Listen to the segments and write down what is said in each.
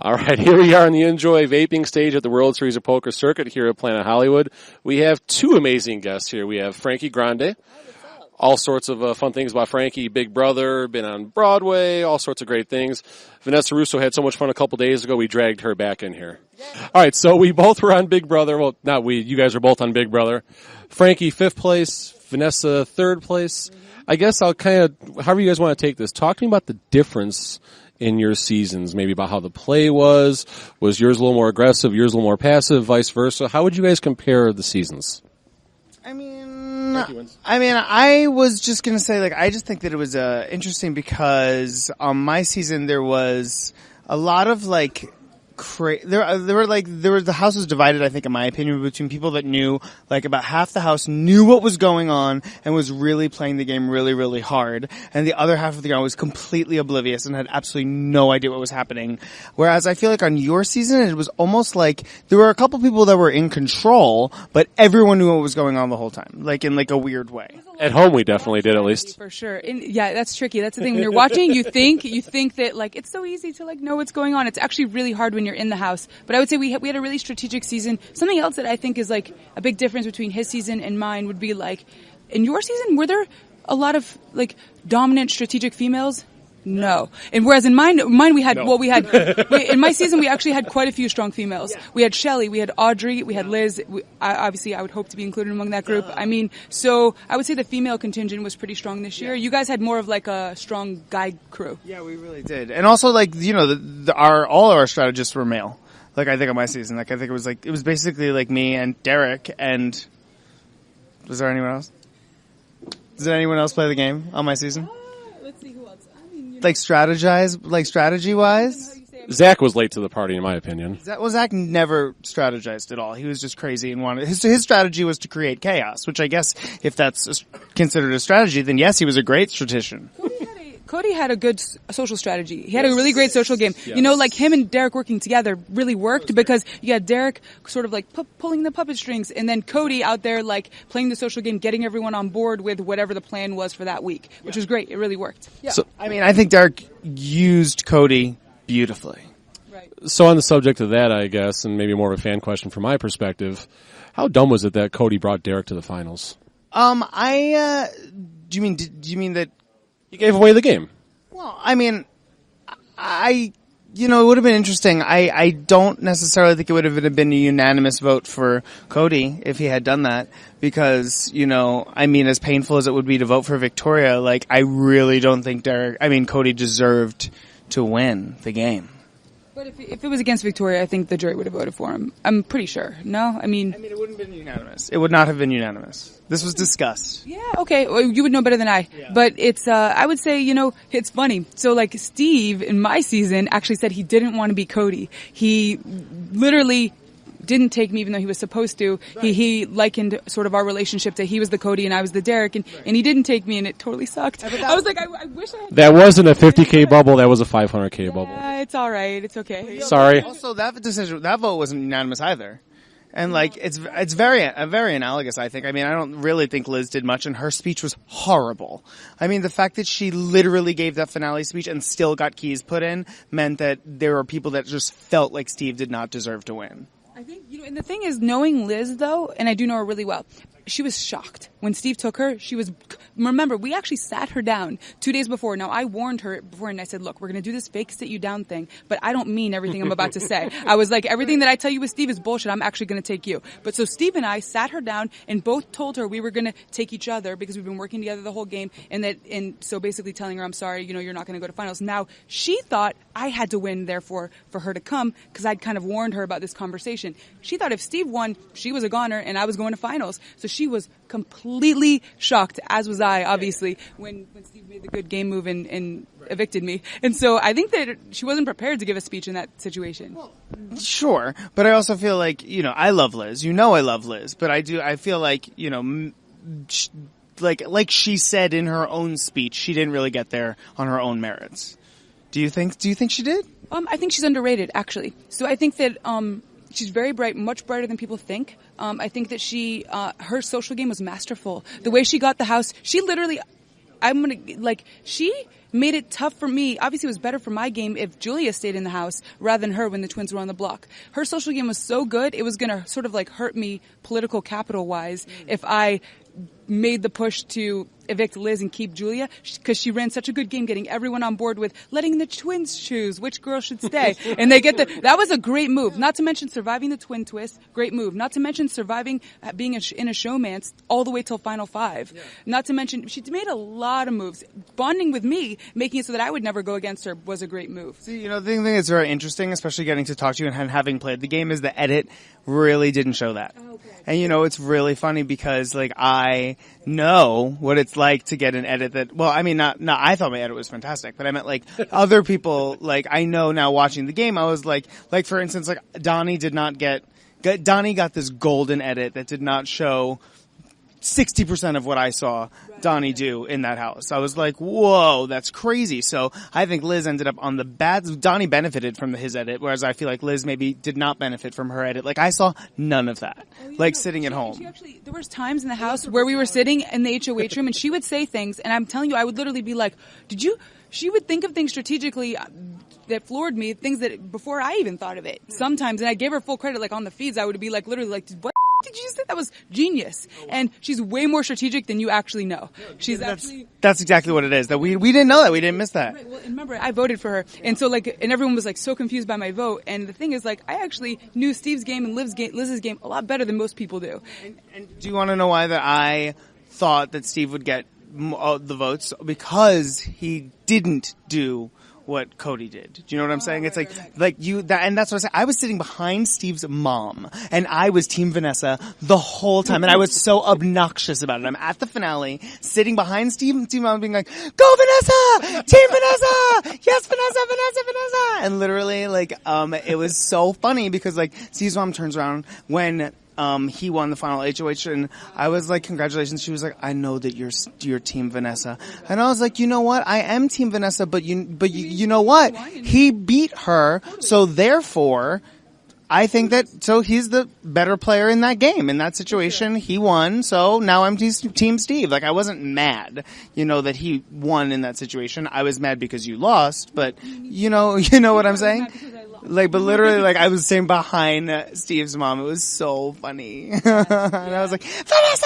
All right, here we are on the Enjoy Vaping stage at the World Series of Poker Circuit here at Planet Hollywood. We have two amazing guests here. We have Frankie Grande. All sorts of fun things about Frankie. Big Brother, been on Broadway, all sorts of great things. Vanessa Russo had so much fun a couple days ago, we dragged her back in here. All right, so we both were on Big Brother. Well, not we. You guys are both on Big Brother. Frankie, 5th place. Vanessa, 3rd place. I guess I'll kind of, however you guys want to take this, talk to me about the difference in your seasons, maybe about how the play was. Was yours a little more aggressive, yours a little more passive, vice versa? How would you guys compare the seasons? I was just going to say, I just think that it was interesting because on my season there was a lot of, the house was divided, I think, in my opinion, between people that knew, about half the house knew what was going on and was really playing the game really, really hard, and the other half of the game was completely oblivious and had absolutely no idea what was happening. Whereas I feel like on your season, it was almost like there were a couple people that were in control, but everyone knew what was going on the whole time, in a weird way. At home, we definitely did, at least. For sure. And yeah, that's tricky. That's the thing. When you're watching, you think that, it's so easy to, know what's going on. It's actually really hard when you're in the house. But I would say we had a really strategic season. Something else that I think is, a big difference between his season and mine would be, in your season, were there a lot of, dominant strategic females? No. And whereas in mine we had, no. In my season we actually had quite a few strong females. Yeah. We had Shelley, we had Audrey, we had Liz. Obviously I would hope to be included among that group. So I would say the female contingent was pretty strong this year. You guys had more of a strong guy crew. Yeah, we really did. And also all of our strategists were male. I think on my season, I think it was basically me and Derek and was there anyone else? Did anyone else play the game on my season? Let's see who else. Strategy-wise? Zach was late to the party, in my opinion. Zach never strategized at all. He was just crazy and wanted his strategy was to create chaos, which I guess if that's considered a strategy, then yes, he was a great strategician. Cody had a good social strategy. He had a really great social game. Yes. Him and Derek working together really worked because you had Derek sort of pulling the puppet strings and then Cody out there playing the social game, getting everyone on board with whatever the plan was for that week, which was great. It really worked. Yeah. So, I think Derek used Cody beautifully. Right. So on the subject of that, I guess, and maybe more of a fan question from my perspective, how dumb was it that Cody brought Derek to the finals? Do you mean that you gave away the game? Well, it would have been interesting. I don't necessarily think it would have been a unanimous vote for Cody if he had done that because, as painful as it would be to vote for Victoria, I really don't think Cody deserved to win the game. But if it was against Victoria, I think the jury would have voted for him. I'm pretty sure. No? It wouldn't have been unanimous. It would not have been unanimous. This was discussed. Yeah, okay. Well, you would know better than I. Yeah. But it's, I would say, it's funny. So, Steve, in my season, actually said he didn't want to be Cody. He literally didn't take me even though he was supposed to. Right. He likened sort of our relationship to he was the Cody and I was the Derek, and he didn't take me, and it totally sucked. I was like, I wish I had. That wasn't a 50K bubble. That was a 500K bubble. Yeah, it's all right. It's okay. Sorry. Also, that vote wasn't unanimous either. And it's very analogous, I think. I don't really think Liz did much, and her speech was horrible. The fact that she literally gave that finale speech and still got keys put in meant that there were people that just felt like Steve did not deserve to win. I think, and the thing is, knowing Liz, though, and I do know her really well, she was shocked. When Steve took her, remember, we actually sat her down 2 days before. Now, I warned her before, and I said, look, we're going to do this fake sit you down thing, but I don't mean everything I'm about to say. I was like, everything that I tell you with Steve is bullshit. I'm actually going to take you. But so Steve and I sat her down and both told her we were going to take each other because we've been working together the whole game, and so basically telling her, I'm sorry, you're not going to go to finals. Now, she thought I had to win, therefore, for her to come, because I'd kind of warned her about this conversation. She thought if Steve won, she was a goner, and I was going to finals. So she was completely shocked, as was I, obviously, when Steve made the good game move and evicted me. And so I think that she wasn't prepared to give a speech in that situation. Well, sure, but I also feel like, I love Liz. I love Liz, but I feel like, like she said in her own speech, she didn't really get there on her own merits. Do you think she did? I think she's underrated, actually. So I think that she's very bright, much brighter than people think. I think that her social game was masterful. The way she got the house, she literally, she made it tough for me. Obviously, it was better for my game if Julia stayed in the house rather than her when the twins were on the block. Her social game was so good, it was going to sort of like hurt me political capital-wise if I made the push to evict Liz and keep Julia, because she ran such a good game getting everyone on board with letting the twins choose which girl should stay. And they get that was a great move. Not to mention surviving the twin twist, great move. Not to mention surviving being in a showmance all the way till Final Five. Yeah. Not to mention, she made a lot of moves. Bonding with me, making it so that I would never go against her, was a great move. See, the thing that's very interesting, especially getting to talk to you and having played the game, is the edit really didn't show that. Oh, okay. And it's really funny because I know what it's like to get an edit that, well, I mean, not I thought my edit was fantastic, but I meant other people, I know now watching the game, I was like for instance, Donnie got this golden edit that did not show 60% of what I saw Donnie do in that house. I was like, whoa, that's crazy. So I think Liz ended up on the bad. Donnie benefited from his edit, whereas I feel like Liz maybe did not benefit from her edit. I saw none of that, sitting at home. There was times in the house where we were sitting in the HOH room and she would say things, and I'm telling you, I would literally be like, she would think of things strategically that floored me, things that before I even thought of it. Sometimes, and I gave her full credit, on the feeds, I would be literally what did you say? That was genius. And she's way more strategic than you actually know. That's exactly what it is. That we didn't know that. We didn't miss that. Right. Well, and remember, I voted for her. And so and everyone was so confused by my vote. And the thing is I actually knew Steve's game and Liz's game a lot better than most people do. And do you want to know why that I thought that Steve would get the votes? Because he didn't do what Cody did. Do you know what I'm saying? It's and that's what I said. I was sitting behind Steve's mom, and I was Team Vanessa the whole time, and I was so obnoxious about it. I'm at the finale, sitting behind Steve's mom, being like, "Go Vanessa! Team Vanessa! Yes, Vanessa!" And literally, it was so funny because Steve's mom turns around when he won the final HOH, and I was like, congratulations. She was like, I know that you're Team Vanessa. And I was like, you know what? I am Team Vanessa, but you know what? He beat her, so therefore, I think so he's the better player in that game. In that situation, he won, so now I'm Team Steve. I wasn't mad, that he won in that situation. I was mad because you lost, but you know what I'm saying? But literally, I was sitting behind Steve's mom. It was so funny. And I was like, Vanessa!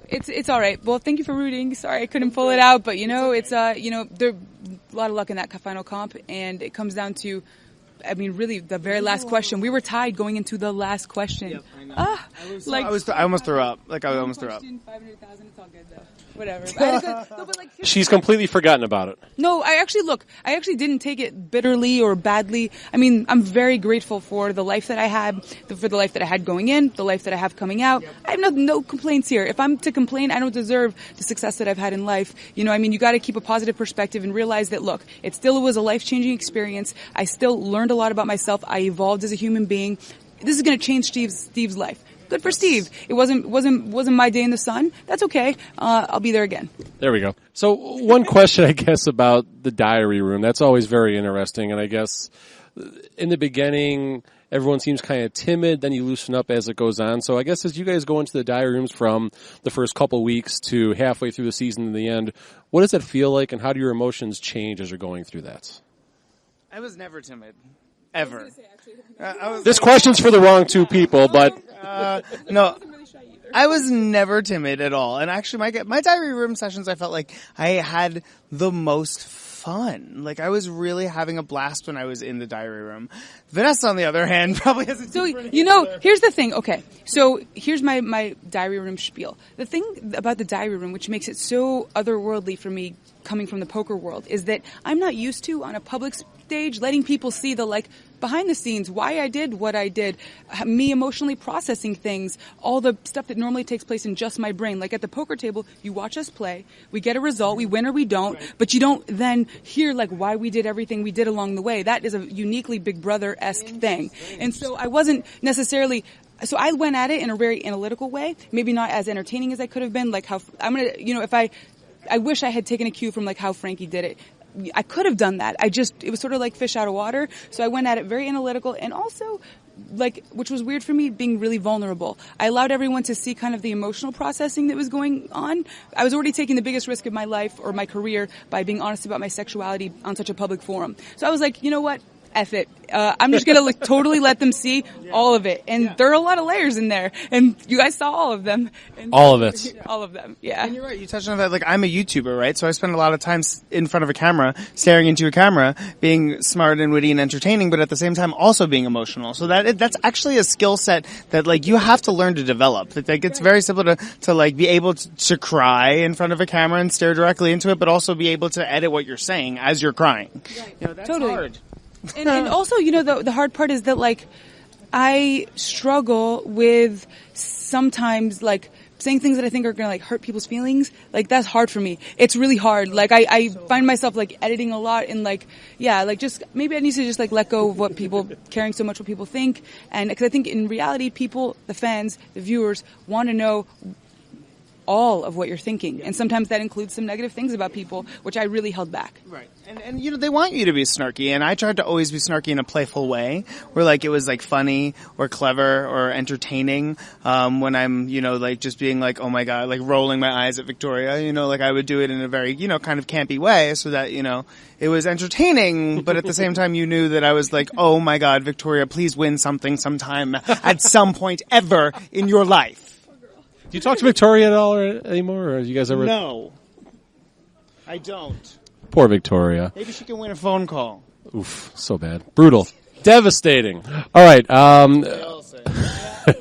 It's all right. Well, thank you for rooting. Sorry I couldn't pull it out, but it's there a lot of luck in that final comp, and it comes down to, really the very last question. We were tied going into the last question. Yep, I know. I almost threw up. I almost threw up. 500,000. It's all good though. Whatever. She's completely forgotten about it. No, I actually didn't take it bitterly or badly. I'm very grateful for the life that I had, for the life that I had going in, the life that I have coming out. I have no complaints here. If I'm to complain, I don't deserve the success that I've had in life. You got to keep a positive perspective and realize that, look, it still was a life-changing experience. I still learned a lot about myself. I evolved as a human being. This is going to change Steve's life. Good for Steve. It wasn't my day in the sun. That's okay. I'll be there again. There we go. So one question, I guess, about the diary room. That's always very interesting. And I guess in the beginning, everyone seems kind of timid. Then you loosen up as it goes on. So I guess as you guys go into the diary rooms from the first couple weeks to halfway through the season to the end, what does that feel like, and how do your emotions change as you're going through that? I was never timid. Ever. This question's for the wrong two people, but no, I was never timid at all. And actually, my diary room sessions, I felt like I had the most fun. I was really having a blast when I was in the diary room. Vanessa, on the other hand, probably has a here's the thing. Okay, so here's my diary room spiel. The thing about the diary room, which makes it so otherworldly for me, coming from the poker world, is that I'm not used to, on a public stage, letting people see the behind the scenes, why I did what I did, me emotionally processing things, all the stuff that normally takes place in just my brain. At the poker table, you watch us play, we get a result, we win or we don't, but you don't then hear why we did everything we did along the way. That is a uniquely Big Brother-esque thing. And so I wasn't necessarily... So I went at it in a very analytical way, maybe not as entertaining as I could have been, how I'm going to, if I wish I had taken a cue from how Frankie did it. I could have done that. It was sort of like fish out of water. So I went at it very analytical, and also which was weird for me, being really vulnerable. I allowed everyone to see kind of the emotional processing that was going on. I was already taking the biggest risk of my life or my career by being honest about my sexuality on such a public forum. So I was like, you know what? F it. I'm just going to totally let them see all of it. And there are a lot of layers in there. And you guys saw all of them. And all of it. All of them, yeah. And you're right. You touched on that. Like, I'm a YouTuber, right? So I spend a lot of time in front of a camera, staring into a camera, being smart and witty and entertaining, but at the same time also being emotional. So that's actually a skill set that, like, you have to learn to develop. Like, it's very simple to like, be able to cry in front of a camera and stare directly into it, but also be able to edit what you're saying as you're crying. Right. You know, that's totally. hard. And also, you know, the hard part is that, like, I struggle with sometimes, like, saying things that I think are going to, like, hurt people's feelings. Like, that's hard for me. It's really hard. Like, I find myself, like, editing a lot and, like, yeah, like, just, maybe I need to just, like, let go of what people, caring so much what people think. And, because I think in reality, people, the fans, the viewers, want to know all of what you're thinking. And sometimes that includes some negative things about people, which I really held back. Right. And you know, they want you to be snarky, and I tried to always be snarky in a playful way, where, like, it was, like, funny or clever or entertaining, when I'm, you know, like, just being like, oh my god, like, rolling my eyes at Victoria, you know, like, I would do it in a very, you know, kind of campy way, so that, you know, it was entertaining, but at the same time you knew that I was like, oh my god, Victoria, please win something sometime at some point ever in your life. Do you talk to Victoria at all anymore, or you guys ever? No. I don't. Poor Victoria. Maybe she can win a phone call. Oof, so bad. Brutal. Devastating. All right.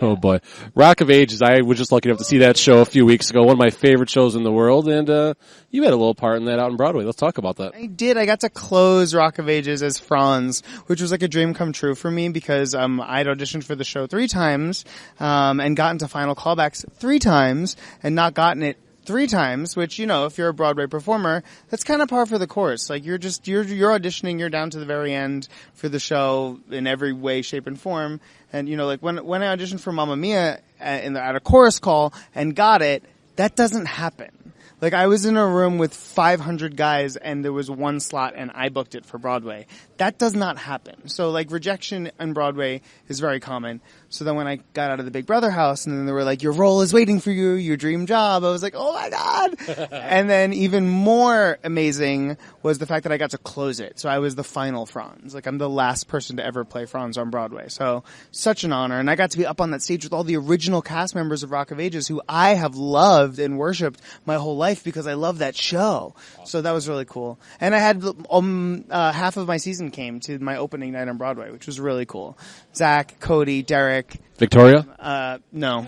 Oh boy. Rock of Ages. I was just lucky enough to see that show a few weeks ago. One of my favorite shows in the world. And you had a little part in that out on Broadway. Let's talk about that. I did. I got to close Rock of Ages as Franz, which was like a dream come true for me because I'd auditioned for the show 3 times and gotten to final callbacks 3 times and not gotten it 3 times, which, you know, if you're a Broadway performer, that's kind of par for the course. Like, you're auditioning, you're down to the very end for the show in every way, shape, and form. And, you know, like, when I auditioned for Mamma Mia at a chorus call and got it, that doesn't happen. Like, I was in a room with 500 guys and there was 1 slot and I booked it for Broadway. That does not happen. So, like, rejection on Broadway is very common. So then when I got out of the Big Brother house and then they were like, your role is waiting for you, your dream job, I was like, oh my god! And then even more amazing was the fact that I got to close it. So I was the final Franz. Like, I'm the last person to ever play Franz on Broadway. So, such an honor. And I got to be up on that stage with all the original cast members of Rock of Ages who I have loved and worshipped my whole life because I love that show. So that was really cool. And I had half of my season came to my opening night on Broadway, which was really cool. Zach, Cody, Derek. Victoria? No.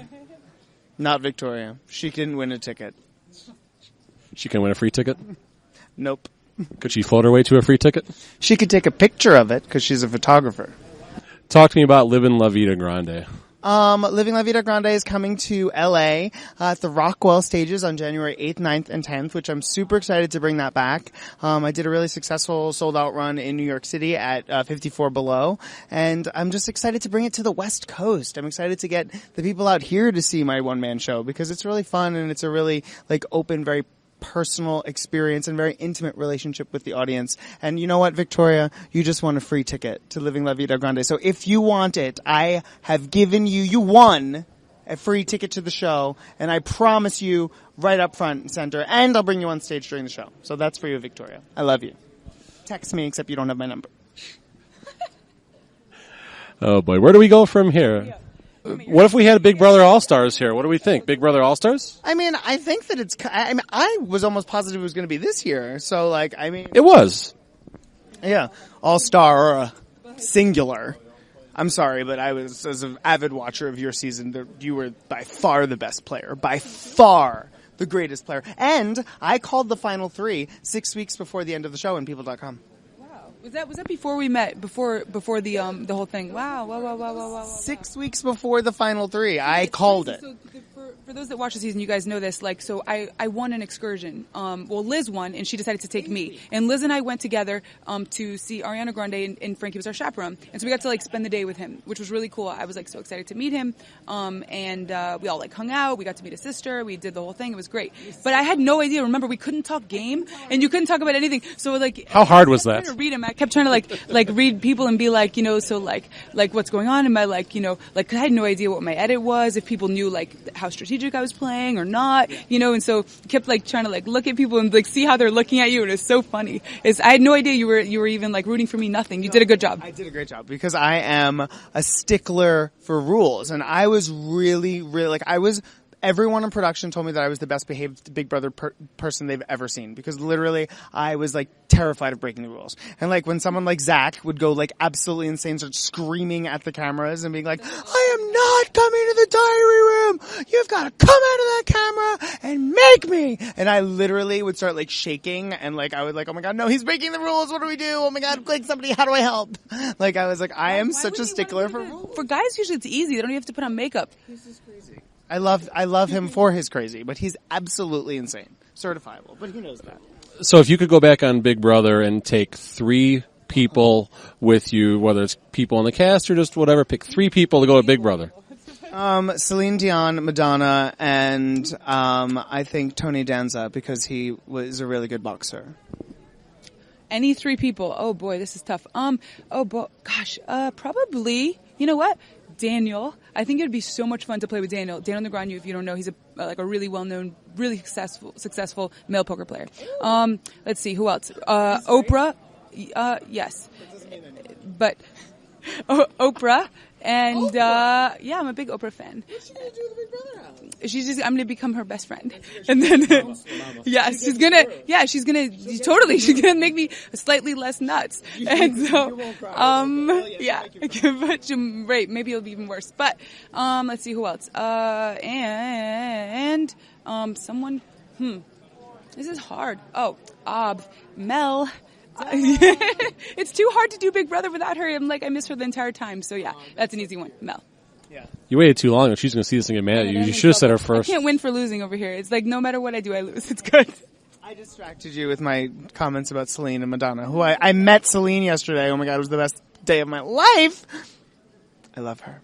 Not Victoria. She didn't win a ticket. She can win a free ticket? Nope. Could she float her way to a free ticket? She could take a picture of it because she's a photographer. Talk to me about Livin' La Vida Grande. Living La Vida Grande is coming to LA at the Rockwell stages on January 8th, 9th, and 10th, which I'm super excited to bring that back. I did a really successful sold-out run in New York City at 54 Below, and I'm just excited to bring it to the West Coast. I'm excited to get the people out here to see my one-man show because it's really fun and it's a really, like, open, very personal experience and very intimate relationship with the audience. And you know what, Victoria? You just won a free ticket to Living La Vida Grande. So if you want it, I have given you won a free ticket to the show, and I promise you right up front and center, and I'll bring you on stage during the show. So that's for you, Victoria. I love you. Text me, except you don't have my number. Oh boy, where do we go from here? What if we had Big Brother All-Stars here? What do we think? Big Brother All-Stars? I mean, I think that I was almost positive it was going to be this year. So, like, I mean. It was. Yeah. All-Star, singular. I'm sorry, but I was, as an avid watcher of your season, you were by far the best player. By far the greatest player. And I called the final 3 6 weeks before the end of the show on People.com. Was that before we met? Before the whole thing? Wow. 6 weeks before the final 3, I called it. So For those that watch the season, you guys know this. Like, so I won an excursion. Well, Liz won, and she decided to take me. And Liz and I went together to see Ariana Grande, and Frankie was our chaperone. And so we got to like spend the day with him, which was really cool. I was like so excited to meet him. And we all like hung out. We got to meet his sister. We did the whole thing. It was great. But I had no idea. Remember, we couldn't talk game, and you couldn't talk about anything. So like, how hard was that? I read him. I kept trying to like read people and be like, so like what's going on in my like, 'cause I had no idea what my edit was. If people knew like how strategic I was playing or not, and so kept like trying to like look at people and like see how they're looking at you, and it's so funny. I had no idea you were even like rooting for me. Nothing. You did a good job. I did a great job because I am a stickler for rules, and I was really like everyone in production told me that I was the best behaved Big Brother person they've ever seen, because literally I was like terrified of breaking the rules. And like when someone like Zach would go like absolutely insane, start screaming at the cameras and being like, I am not coming to the diary room. You've got to come out of that camera and make me. And I literally would start like shaking, and like I would like, oh my God, no, he's breaking the rules. What do we do? Oh my God, click somebody. How do I help? Like I was like, I am such a stickler for rules. For guys, usually it's easy. They don't even have to put on makeup. He's just crazy. I love him for his crazy, but he's absolutely insane. Certifiable, but he knows that. So if you could go back on Big Brother and take 3 people with you, whether it's people in the cast or just whatever, pick 3 people to go with Big Brother. Celine Dion, Madonna, and I think Tony Danza, because he was a really good boxer. Any 3 people? Oh boy, this is tough. Probably. You know what? Daniel. I think it would be so much fun to play with Daniel. Daniel Negreanu, if you don't know, he's a really well-known, really successful male poker player. Let's see, who else? Oprah. Yes. But Oprah. And, I'm a big Oprah fan. What's she going to do with the Big Brother house? I'm going to become her best friend. And then, she's going to make me slightly less nuts. And so, but right, maybe it'll be even worse. But, let's see who else. Someone, this is hard. Mel. It's too hard to do Big Brother without her. I miss her the entire time. So yeah, that's an easy one. Mel. Yeah. You waited too long. She's going to see this and get mad at you. You should have said her first. I can't win for losing over here. It's like no matter what I do, I lose. It's good. I distracted you with my comments about Celine and Madonna, who I met Celine yesterday. Oh my God, it was the best day of my life. I love her.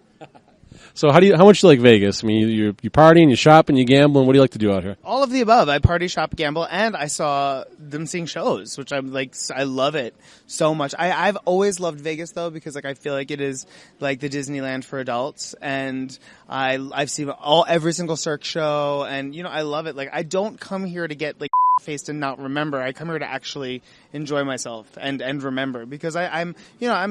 So how much do you like Vegas? I mean, you partying, you shopping, you gambling. What do you like to do out here? All of the above. I party, shop, gamble, and I saw them seeing shows, which I'm like, I love it so much. I've always loved Vegas though, because like I feel like it is like the Disneyland for adults, and I've seen every single Cirque show, and I love it. Like I don't come here to get like faced and not remember. I come here to actually enjoy myself and remember, because I'm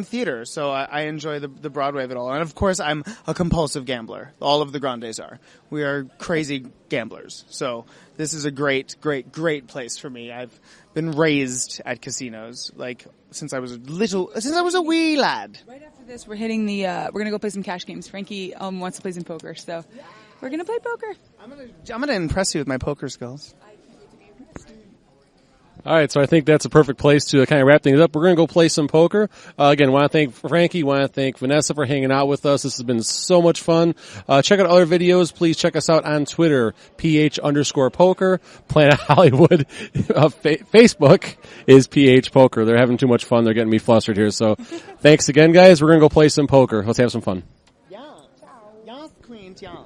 theater, so I enjoy the Broadway of it all. And of course I'm a compulsive gambler. All of the Grandes are. We are crazy gamblers. So this is a great place for me. I've been raised at casinos like since I was a wee lad. Right after this we're hitting we're going to go play some cash games. Frankie wants to play some poker, so we're going to play poker. I'm going to impress you with my poker skills. All right, so I think that's a perfect place to kind of wrap things up. We're going to go play some poker. Again, want to thank Frankie, want to thank Vanessa for hanging out with us. This has been so much fun. Check out other videos. Please check us out on Twitter, PH_poker. Planet Hollywood. Facebook is PH Poker. They're having too much fun. They're getting me flustered here. So thanks again, guys. We're going to go play some poker. Let's have some fun. Yeah. Ciao. Yes, Queen. Yeah.